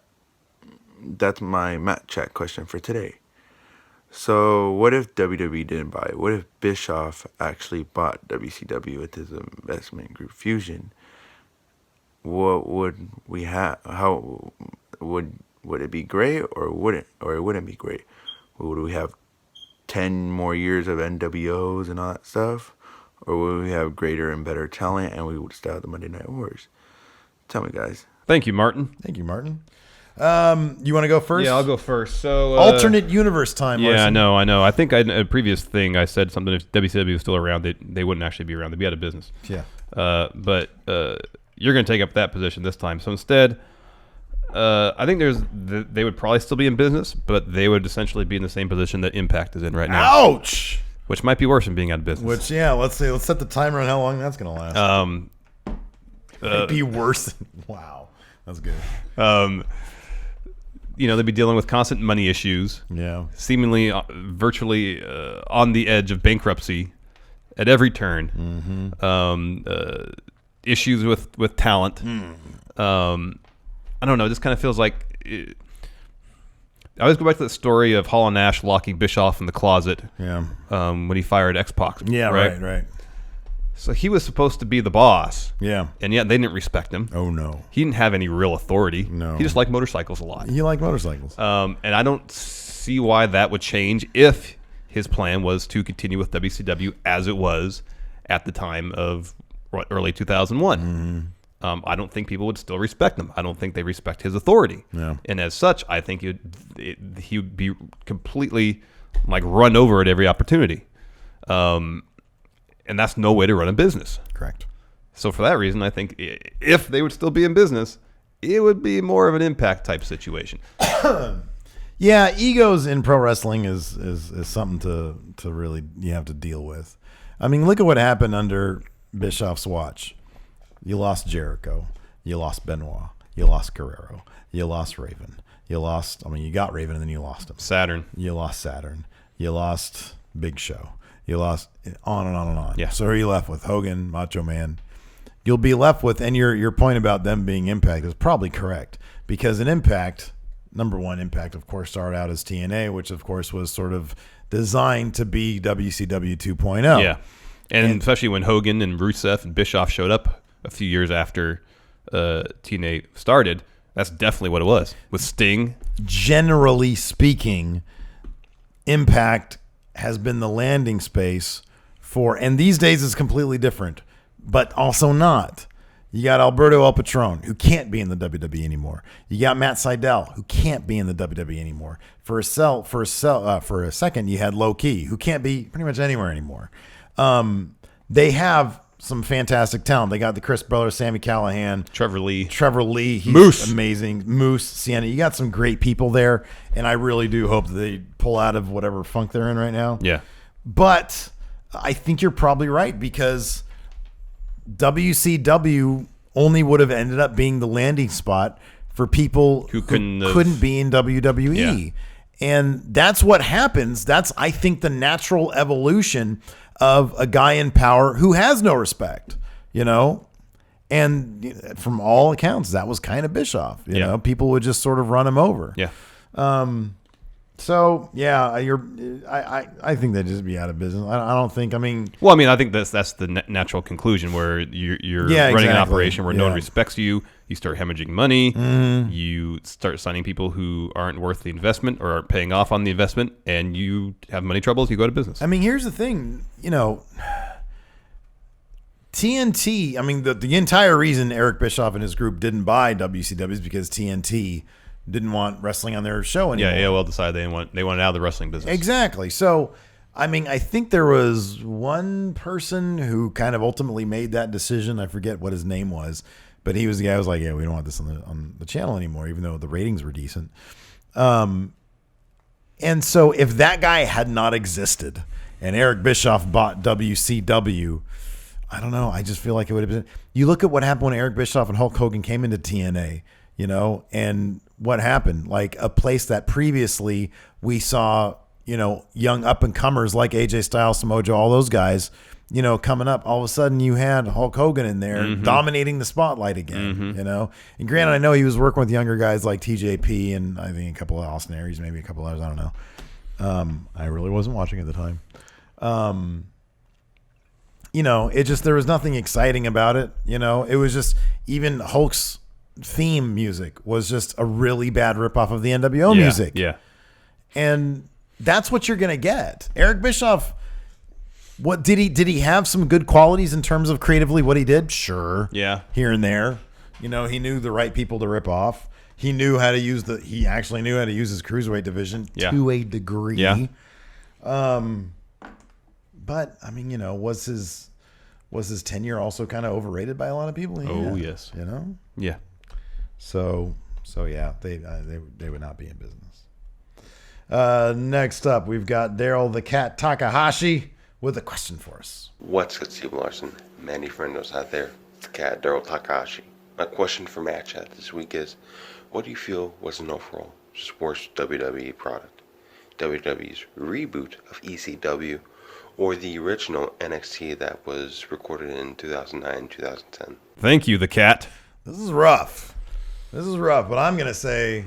my Matt Chat question for today. So what if WWE didn't buy it? What if Bischoff actually bought WCW with his investment group Fusion? What would we have? How would it be great or wouldn't? Or it wouldn't be great? Would we have 10 more years of NWOs and all that stuff? Or would we have greater and better talent and we would still have the Monday Night Wars? Tell me, guys. Thank you, Martin. Thank you, Martin. You want to go first? Yeah, I'll go first. So alternate universe time. Yeah, Larson. I know. I think in a previous thing I said something. If WCW was still around, they wouldn't actually be around. They'd be out of business. Yeah. But you're going to take up that position this time. So instead, I think they would probably still be in business, but they would essentially be in the same position that Impact is in right now. Ouch. Which might be worse than being out of business. Which, yeah, let's set the timer on how long that's going to last. Might be worse. Wow, that's good. They'd be dealing with constant money issues. Yeah. Seemingly, virtually on the edge of bankruptcy at every turn. Issues with talent. I don't know. It just kind of feels like. I always go back to the story of Hall and Nash locking Bischoff in the closet. Yeah. When he fired X-Pac. Yeah. Right. So he was supposed to be the boss. Yeah. And yet they didn't respect him. Oh, no. He didn't have any real authority. No. He just liked motorcycles a lot. He liked motorcycles. And I don't see why that would change if his plan was to continue with WCW as it was at the time of early 2001. I don't think people would still respect him. I don't think they respect his authority. Yeah. And as such, I think he would be completely like run over at every opportunity. And that's no way to run a business. Correct. So for that reason, I think if they would still be in business, it would be more of an Impact type situation. Yeah, egos in pro wrestling is something to really you have to deal with. I mean, look at what happened under Bischoff's watch. You lost Jericho. You lost Benoit. You lost Guerrero. You lost Raven. You got Raven and then you lost him. Saturn. You lost Saturn. You lost Big Show. You lost on and on and on. Yeah. So who are you left with? Hogan, Macho Man. You'll be left with, and your point about them being Impact is probably correct, because in Impact, number one, Impact, of course, started out as TNA, which, of course, was sort of designed to be WCW 2.0. Yeah. And especially when Hogan and Rusev and Bischoff showed up a few years after TNA started, that's definitely what it was. With Sting. Generally speaking, Impact has been the landing space for, and these days it's completely different, but also not. You got Alberto El Patron, who can't be in the WWE anymore. You got Matt Sydal, who can't be in the WWE anymore. For a second, you had Low Key, who can't be pretty much anywhere anymore. They have some fantastic talent. They got the Chris brothers, Sami Callihan, Trevor Lee, he's Moose, amazing. Moose, Sienna. You got some great people there, and I really do hope that they pull out of whatever funk they're in right now. Yeah. But I think you're probably right, because WCW only would have ended up being the landing spot for people who couldn't be in WWE. Yeah. And that's what happens. That's, I think, the natural evolution of a guy in power who has no respect, and from all accounts, that was kind of Bischoff, you know, people would just sort of run him over. Yeah. So yeah, I think they'd just be out of business. I don't think, I think that's the natural conclusion, where you're running an operation where no one respects you. You start hemorrhaging money. You start signing people who aren't worth the investment or aren't paying off on the investment, and you have money troubles. You go out of business. Here's the thing, TNT, I mean, the entire reason Eric Bischoff and his group didn't buy WCW is because TNT didn't want wrestling on their show anymore. Yeah, AOL decided they wanted out of the wrestling business. Exactly. So, I mean, I think there was one person who kind of ultimately made that decision. I forget what his name was, but he was the guy who was like, yeah, we don't want this on the channel anymore, even though the ratings were decent. And so if that guy had not existed and Eric Bischoff bought WCW, I don't know. I just feel like it would have been. You look at what happened when Eric Bischoff and Hulk Hogan came into TNA, and what happened. Like a place that previously we saw, young up and comers like AJ Styles, Samoa Joe, all those guys, coming up. All of a sudden, you had Hulk Hogan in there dominating the spotlight again. And granted, I know he was working with younger guys like TJP and I think a couple of Austin Aries, maybe a couple others. I don't know. I really wasn't watching at the time. It just, there was nothing exciting about it. It was just, even Hulk's theme music was just a really bad ripoff of the NWO music. Yeah. And that's what you're going to get. Eric Bischoff, what did he have some good qualities in terms of creatively what he did? Sure. Yeah. Here and there. He knew the right people to rip off. He knew how to use he actually knew how to use his cruiserweight division to a degree. Yeah. But I mean, was his tenure also kind of overrated by a lot of people? Oh, yes. Yeah. So yeah, they would not be in business. Next up, we've got Daryl the Cat Takahashi with a question for us. What's good, Steve Larson? Many friendos out there. It's the Cat Daryl Takahashi. My question for Matt Chat this week is, what do you feel was an overall just worst WWE product? WWE's reboot of ECW, or the original NXT that was recorded in 2009-2010? Thank you, the Cat. This is rough, but I'm going to say...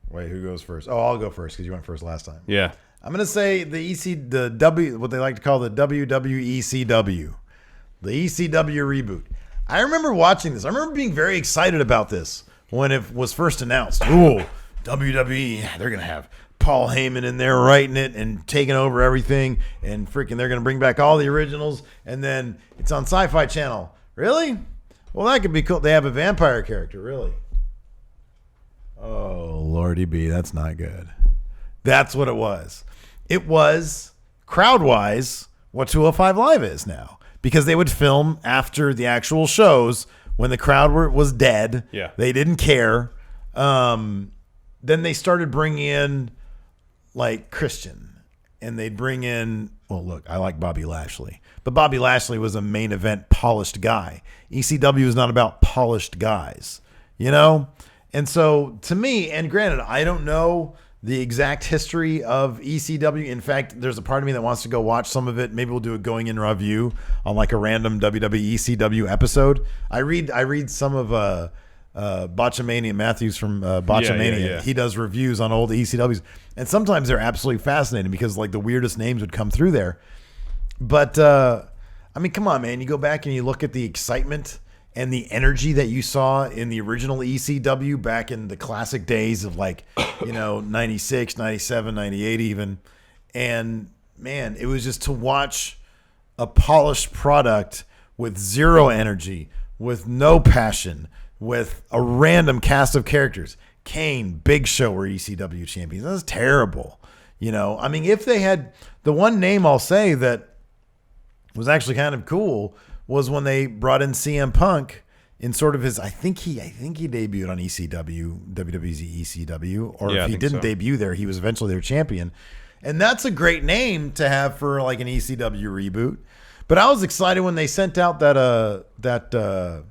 Wait, who goes first? Oh, I'll go first because you went first last time. Yeah. I'm going to say what they like to call the WWECW. The ECW reboot. I remember watching this. I remember being very excited about this when it was first announced. Ooh, WWE, they're going to have Paul Heyman in there writing it and taking over everything, and freaking they're going to bring back all the originals, and then it's on Sci-Fi Channel. Really? Well, that could be cool. They have a vampire character, really. Oh, Lordy B, that's not good. That's what it was. It was, crowd-wise, what 205 Live is now. Because they would film after the actual shows when the crowd was dead. Yeah. They didn't care. Then they started bringing in, like, Christian. And they'd bring in, well, look, I like Bobby Lashley. But Bobby Lashley was a main event polished guy. ECW is not about polished guys. And so, to me, and granted, I don't know the exact history of ECW. In fact, there's a part of me that wants to go watch some of it. Maybe we'll do a going in review on like a random WWE ECW episode. I read some of Botchamania, Matthews from Botchamania. Yeah. He does reviews on old ECWs. And sometimes they're absolutely fascinating because like the weirdest names would come through there. But, I mean, come on, man. You go back and you look at the excitement and the energy that you saw in the original ECW back in the classic days of 96, 97, 98 even. And man, it was just to watch a polished product with zero energy, with no passion, with a random cast of characters. Kane, Big Show were ECW champions. That was terrible. I mean, if they had the one name I'll say that was actually kind of cool was when they brought in CM Punk in sort of his, I think he debuted on ECW, WWE's ECW, or if he didn't debut there, he was eventually their champion. And that's a great name to have for like an ECW reboot. But I was excited when they sent out that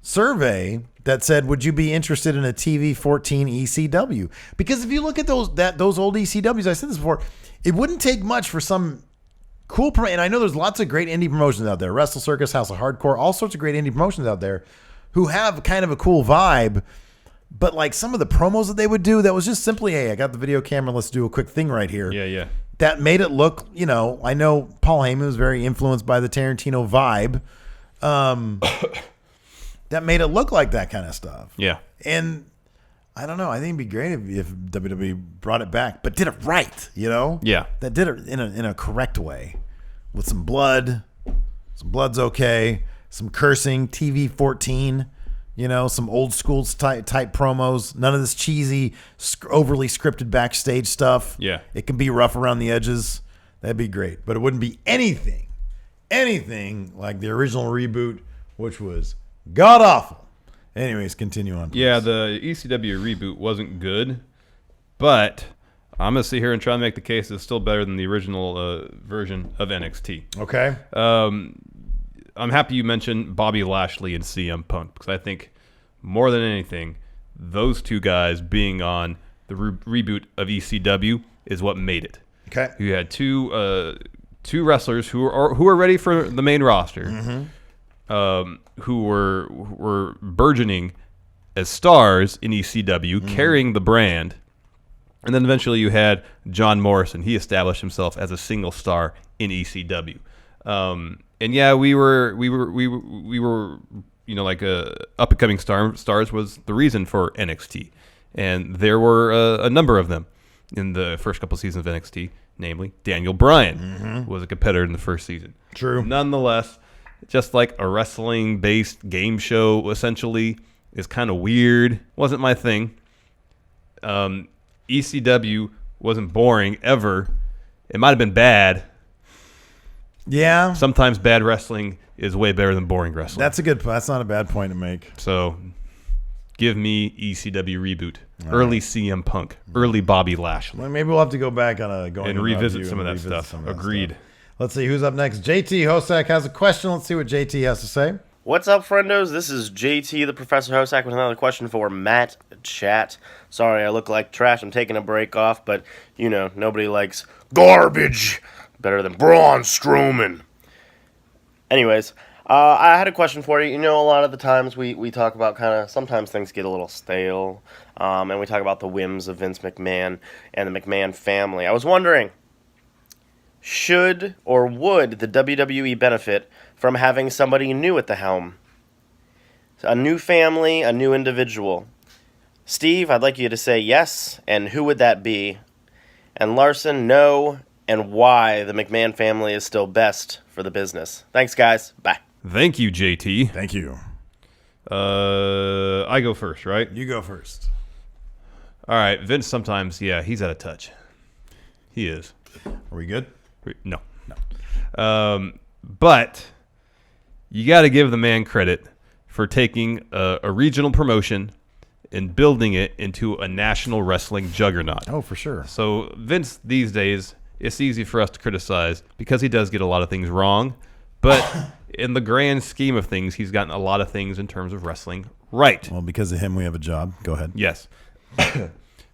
survey that said, would you be interested in a TV 14 ECW? Because if you look at those old ECWs, I said this before, it wouldn't take much for some cool, and I know there's lots of great indie promotions out there. Wrestle Circus, House of Hardcore, all sorts of great indie promotions out there who have kind of a cool vibe. But like some of the promos that they would do, that was just simply, hey, I got the video camera, let's do a quick thing right here. Yeah. That made it look, I know Paul Heyman was very influenced by the Tarantino vibe. That made it look like that kind of stuff. Yeah. And I don't know. I think it'd be great if WWE brought it back, but did it right, Yeah. That did it in a correct way with some blood. Some blood's okay, some cursing, TV 14, some old school type promos. None of this cheesy, overly scripted backstage stuff. Yeah. It can be rough around the edges. That'd be great. But it wouldn't be anything like the original reboot, which was god-awful. Anyways, continue on, please. Yeah, the ECW reboot wasn't good, but I'm going to sit here and try to make the case it's still better than the original version of NXT. Okay. I'm happy you mentioned Bobby Lashley and CM Punk, because I think more than anything, those two guys being on the reboot of ECW is what made it. Okay. You had two wrestlers who are ready for the main roster, who were burgeoning as stars in ECW, carrying the brand. And then eventually you had John Morrison. He established himself as a single star in ECW. And yeah, we were like up and coming stars was the reason for NXT, and there were a number of them in the first couple seasons of NXT. Namely, Daniel Bryan was a competitor in the first season. True. Nonetheless, just like a wrestling-based game show, essentially, is kind of weird. Wasn't my thing. ECW wasn't boring ever. It might have been bad. Yeah. Sometimes bad wrestling is way better than boring wrestling. That's not a bad point to make. So, give me ECW reboot. Early CM Punk. Early Bobby Lashley. Well, maybe we'll have to go back on and revisit some of that stuff. Agreed. Let's see who's up next. JT Hosak has a question. Let's see what JT has to say. What's up, friendos? This is JT, the Professor Hosak, with another question for Matt Chat. Sorry, I look like trash. I'm taking a break off, but, nobody likes garbage better than Braun Strowman. Anyways, I had a question for you. A lot of the times we talk about sometimes things get a little stale, and we talk about the whims of Vince McMahon and the McMahon family. I was wondering, should or would the WWE benefit from having somebody new at the helm? A new family, a new individual. Steve, I'd like you to say yes, and who would that be? And Larson, no, and why the McMahon family is still best for the business. Thanks, guys. Bye. Thank you, JT. Thank you. I go first, right? You go first. All right. Vince sometimes, he's out of touch. He is. Are we good? No. But you got to give the man credit for taking a regional promotion and building it into a national wrestling juggernaut. Oh, for sure. So Vince these days, it's easy for us to criticize because he does get a lot of things wrong. But in the grand scheme of things, he's gotten a lot of things in terms of wrestling right. Well, because of him, we have a job. Go ahead. Yes.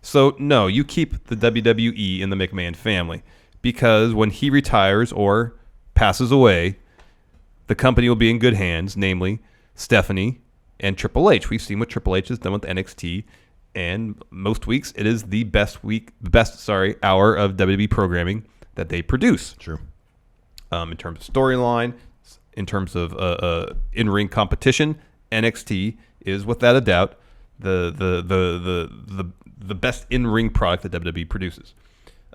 So, no, you keep the WWE in the McMahon family because when he retires or passes away, the company will be in good hands, namely Stephanie and Triple H. We've seen what Triple H has done with NXT, and most weeks it is the best hour of WWE programming that they produce. True. In terms of storyline, in terms of in-ring competition, NXT is without a doubt the best in-ring product that WWE produces.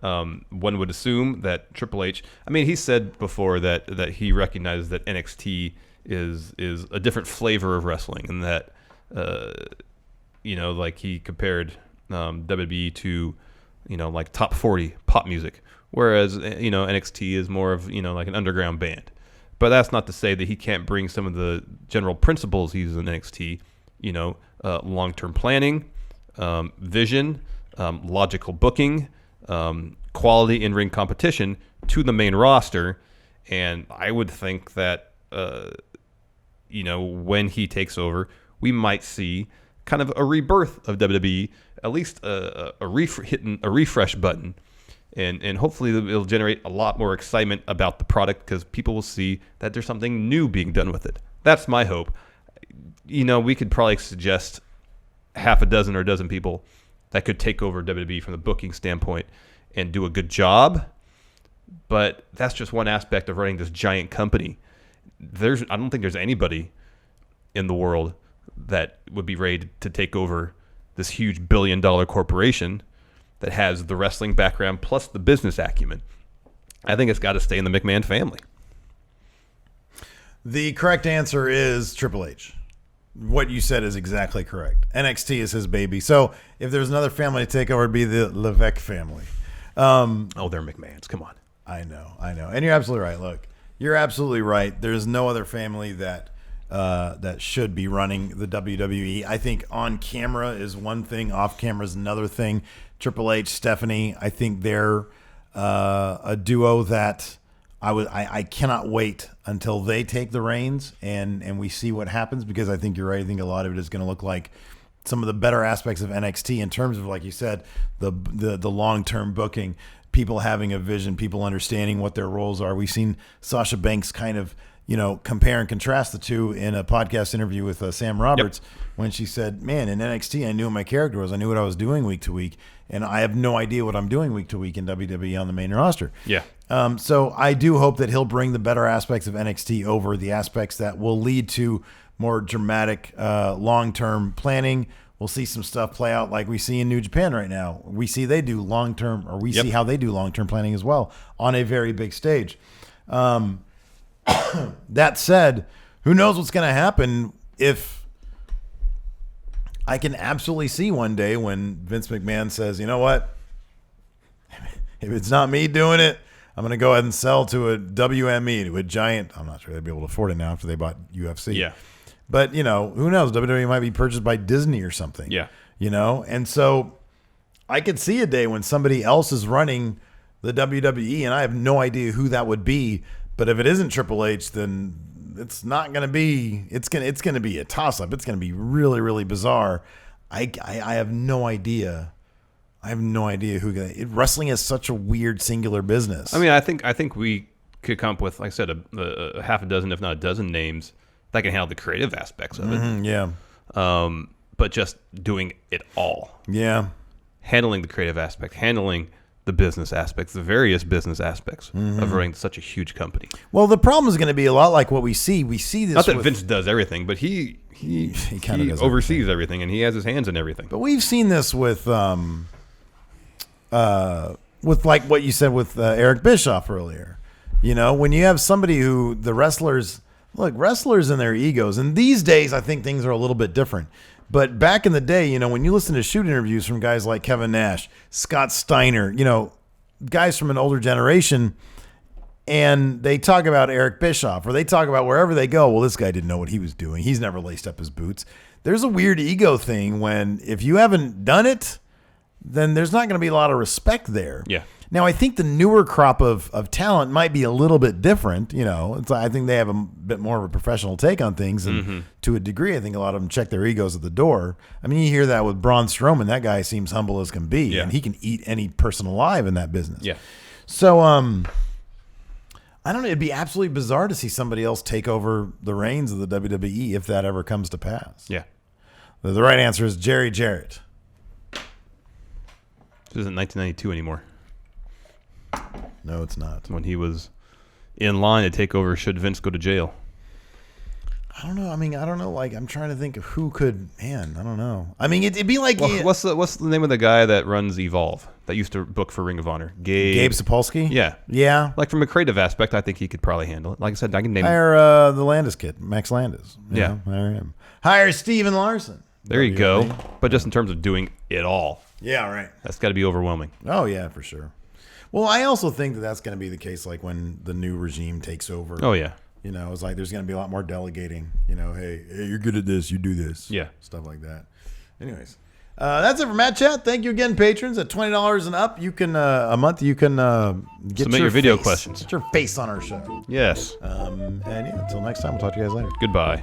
One would assume that Triple H. I mean, he said before that he recognizes that NXT is a different flavor of wrestling, and that like he compared WWE to like top 40 pop music, whereas NXT is more of like an underground band. But that's not to say that he can't bring some of the general principles he uses in NXT, long-term planning, vision, logical booking, quality in-ring competition to the main roster. And I would think that, when he takes over, we might see kind of a rebirth of WWE, at least hitting a refresh button. And hopefully it'll generate a lot more excitement about the product because people will see that there's something new being done with it. That's my hope. We could probably suggest half a dozen or a dozen people that could take over WWE from the booking standpoint and do a good job. But that's just one aspect of running this giant company. I don't think there's anybody in the world that would be ready to take over this huge billion-dollar corporation that has the wrestling background plus the business acumen. I think it's got to stay in the McMahon family. The correct answer is Triple H. What you said is exactly correct. NXT is his baby. So if there's another family to take over, it'd be the Levesque family. They're McMahons. Come on. I know. And you're absolutely right. Look, you're absolutely right. There's no other family that should be running the WWE. I think on camera is one thing, off camera is another thing. Triple H, Stephanie, I think they're a duo that I cannot wait until they take the reins and we see what happens, because I think you're right. I think a lot of it is going to look like some of the better aspects of NXT in terms of, like you said, the long-term booking, people having a vision, people understanding what their roles are. We've seen Sasha Banks kind of, compare and contrast the two in a podcast interview with Sam Roberts, when she said, man, in NXT, I knew what my character was. I knew what I was doing week to week, and I have no idea what I'm doing week to week in WWE on the main roster. Yeah. So I do hope that he'll bring the better aspects of NXT over, the aspects that will lead to more dramatic long-term planning. We'll see some stuff play out like we see in New Japan right now. We see they do long-term, or we see how they do long-term planning as well on a very big stage. That said, who knows what's going to happen if I can absolutely see one day when Vince McMahon says, you know what, if it's not me doing it, I'm going to go ahead and sell to a WME, to a giant. I'm not sure they'd be able to afford it now after they bought UFC. Yeah. But, who knows? WWE might be purchased by Disney or something. Yeah. And so I could see a day when somebody else is running the WWE, and I have no idea who that would be. But if it isn't Triple H, then it's not going to be. It's going to be a toss-up. It's going to be really, really bizarre. I have no idea. I have no idea wrestling is such a weird singular business. I mean, I think we could come up with, like I said, a half a dozen, if not a dozen names that can handle the creative aspects of it. Yeah. But just doing it all. Yeah. Handling the creative aspect, handling the business aspects, the various business aspects of running such a huge company. Well, the problem is going to be a lot like what we see. We see this. Not that Vince does everything, but he kind of oversees everything, and he has his hands in everything. But we've seen this with like what you said with Eric Bischoff earlier. When you have somebody who the wrestlers and their egos, and these days I think things are a little bit different. But back in the day, when you listen to shoot interviews from guys like Kevin Nash, Scott Steiner, guys from an older generation, and they talk about Eric Bischoff, or they talk about wherever they go, well, this guy didn't know what he was doing. He's never laced up his boots. There's a weird ego thing when if you haven't done it, then there's not going to be a lot of respect there. Yeah. Now, I think the newer crop of talent might be a little bit different. I think they have a bit more of a professional take on things. And to a degree, I think a lot of them check their egos at the door. I mean, you hear that with Braun Strowman. That guy seems humble as can be. Yeah. And he can eat any person alive in that business. Yeah. So, I don't know. It'd be absolutely bizarre to see somebody else take over the reins of the WWE if that ever comes to pass. Yeah. The right answer is Jerry Jarrett. This isn't 1992 anymore. No, it's not. When he was in line to take over should Vince go to jail. I don't know. I mean, I don't know. Like, I'm trying to think of who could. Man, I don't know. I mean, it'd be like. Well, what's the name of the guy that runs Evolve that used to book for Ring of Honor? Gabe Sapolsky? Yeah. Yeah. Like, from a creative aspect, I think he could probably handle it. Like I said, I can name hire the Landis kid, Max Landis. Yeah. Hire him. Hire Steven Larson. There you go. But just in terms of doing it all. Yeah, right. That's got to be overwhelming. Oh, yeah, for sure. Well, I also think that that's going to be the case like when the new regime takes over. Oh, yeah. It's like there's going to be a lot more delegating. Hey, you're good at this. You do this. Yeah. Stuff like that. Anyways, that's it for Matt Chat. Thank you again, patrons. At $20 and up, you can a month. You can get submit your video questions. Get your face on our show. Yes. And yeah, until next time, we'll talk to you guys later. Goodbye.